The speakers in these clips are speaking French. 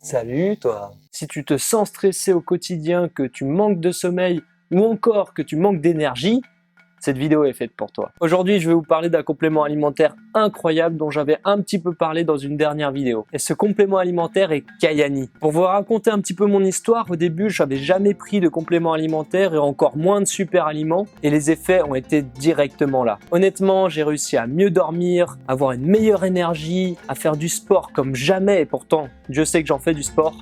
Salut toi! Si tu te sens stressé au quotidien, que tu manques de sommeil ou encore que tu manques d'énergie, cette vidéo est faite pour toi. Aujourd'hui, je vais vous parler d'un complément alimentaire incroyable dont j'avais un petit peu parlé dans une dernière vidéo. Et ce complément alimentaire est Kyani. Pour vous raconter un petit peu mon histoire, au début, je n'avais jamais pris de complément alimentaire et encore moins de super aliments et les effets ont été directement là. Honnêtement, j'ai réussi à mieux dormir, à avoir une meilleure énergie, à faire du sport comme jamais et pourtant, Dieu sait que j'en fais du sport.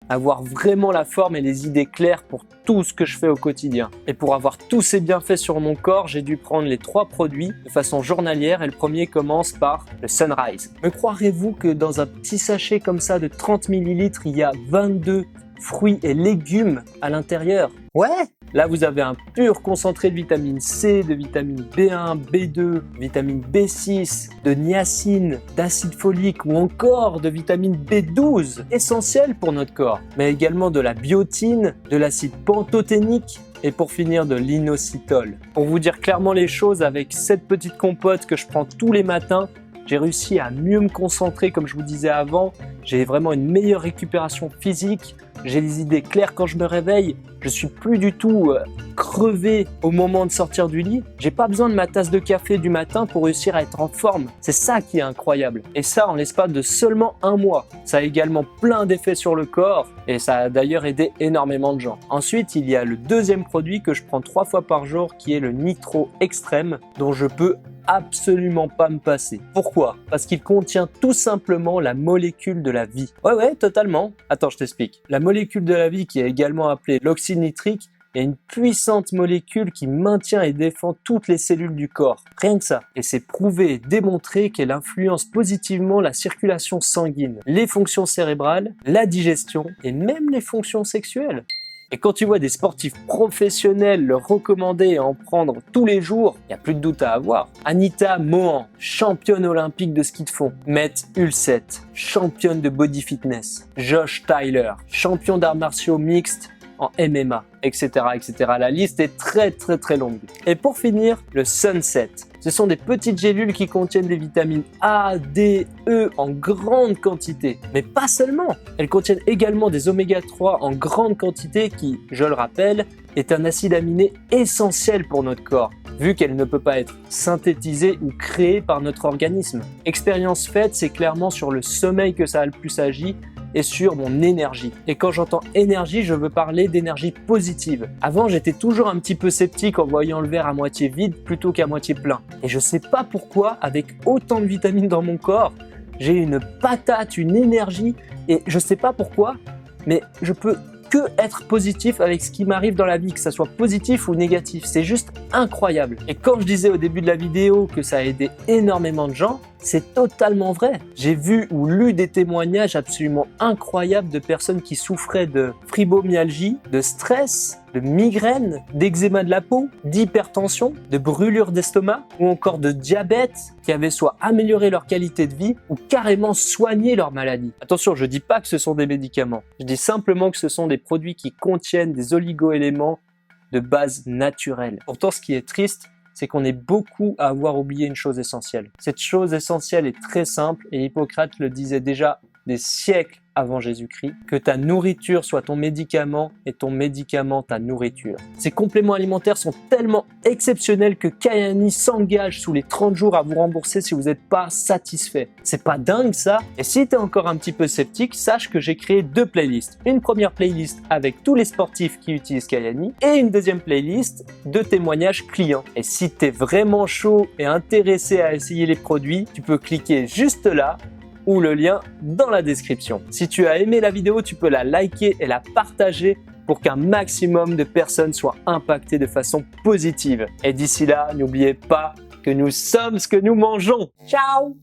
Avoir vraiment la forme et les idées claires pour tout ce que je fais au quotidien. Et pour avoir tous ces bienfaits sur mon corps, j'ai dû prendre les 3 produits de façon journalière et le premier commence par le Sunrise. Me croirez-vous que dans un petit sachet comme ça de 30 ml, il y a 22 fruits et légumes à l'intérieur? Ouais! Là, vous avez un pur concentré de vitamine C, de vitamine B1, B2, vitamine B6, de niacine, d'acide folique ou encore de vitamine B12, essentiel pour notre corps. Mais également de la biotine, de l'acide pantothénique et pour finir de l'inositol. Pour vous dire clairement les choses, avec cette petite compote que je prends tous les matins, j'ai réussi à mieux me concentrer comme je vous disais avant, j'ai vraiment une meilleure récupération physique, j'ai les idées claires quand je me réveille, je suis plus du tout crevé au moment de sortir du lit. J'ai pas besoin de ma tasse de café du matin pour réussir à être en forme. C'est ça qui est incroyable. Et ça en l'espace de seulement 1 mois. Ça a également plein d'effets sur le corps et ça a d'ailleurs aidé énormément de gens. Ensuite, il y a le deuxième produit que je prends 3 fois par jour qui est le Nitro Extrême dont je peux absolument pas me passer. Pourquoi? Parce qu'il contient tout simplement la molécule de la vie. Ouais, totalement. Attends, je t'explique. La molécule de la vie qui est également appelée l'oxyde nitrique est une puissante molécule qui maintient et défend toutes les cellules du corps. Rien que ça. Et c'est prouvé et démontré qu'elle influence positivement la circulation sanguine, les fonctions cérébrales, la digestion et même les fonctions sexuelles. Et quand tu vois des sportifs professionnels le recommander et en prendre tous les jours, il n'y a plus de doute à avoir. Anita Mohan, championne olympique de ski de fond. Mette Ulset, championne de body fitness. Josh Tyler, champion d'arts martiaux mixtes en MMA, etc., etc. La liste est très longue. Et pour finir, le Sunset. Ce sont des petites gélules qui contiennent des vitamines A, D, E en grande quantité. Mais pas seulement. Elles contiennent également des oméga 3 en grande quantité qui, je le rappelle, est un acide aminé essentiel pour notre corps, vu qu'elle ne peut pas être synthétisée ou créée par notre organisme. Expérience faite, c'est clairement sur le sommeil que ça a le plus agi et sur mon énergie. Et quand j'entends énergie, je veux parler d'énergie positive. Avant, j'étais toujours un petit peu sceptique en voyant le verre à moitié vide plutôt qu'à moitié plein. Et je sais pas pourquoi, avec autant de vitamines dans mon corps, j'ai une patate, une énergie, et je sais pas pourquoi, mais je peux que être positif avec ce qui m'arrive dans la vie, que ça soit positif ou négatif. C'est juste incroyable. Et quand je disais au début de la vidéo que ça a aidé énormément de gens, c'est totalement vrai. J'ai vu ou lu des témoignages absolument incroyables de personnes qui souffraient de fibromyalgie, de stress, de migraine, d'eczéma de la peau, d'hypertension, de brûlure d'estomac ou encore de diabète qui avaient soit amélioré leur qualité de vie ou carrément soigné leur maladie. Attention, je dis pas que ce sont des médicaments. Je dis simplement que ce sont des produits qui contiennent des oligo-éléments de base naturelle. Pourtant, ce qui est triste, c'est qu'on est beaucoup à avoir oublié une chose essentielle. Cette chose essentielle est très simple et Hippocrate le disait déjà des siècles avant Jésus-Christ, que ta nourriture soit ton médicament et ton médicament ta nourriture. Ces compléments alimentaires sont tellement exceptionnels que Kyani s'engage sous les 30 jours à vous rembourser si vous n'êtes pas satisfait. C'est pas dingue ça? Et si tu es encore un petit peu sceptique, sache que j'ai créé 2 playlists. Une première playlist avec tous les sportifs qui utilisent Kyani et une deuxième playlist de témoignages clients. Et si tu es vraiment chaud et intéressé à essayer les produits, tu peux cliquer juste là ou le lien dans la description. Si tu as aimé la vidéo, tu peux la liker et la partager pour qu'un maximum de personnes soient impactées de façon positive. Et d'ici là, n'oubliez pas que nous sommes ce que nous mangeons. Ciao!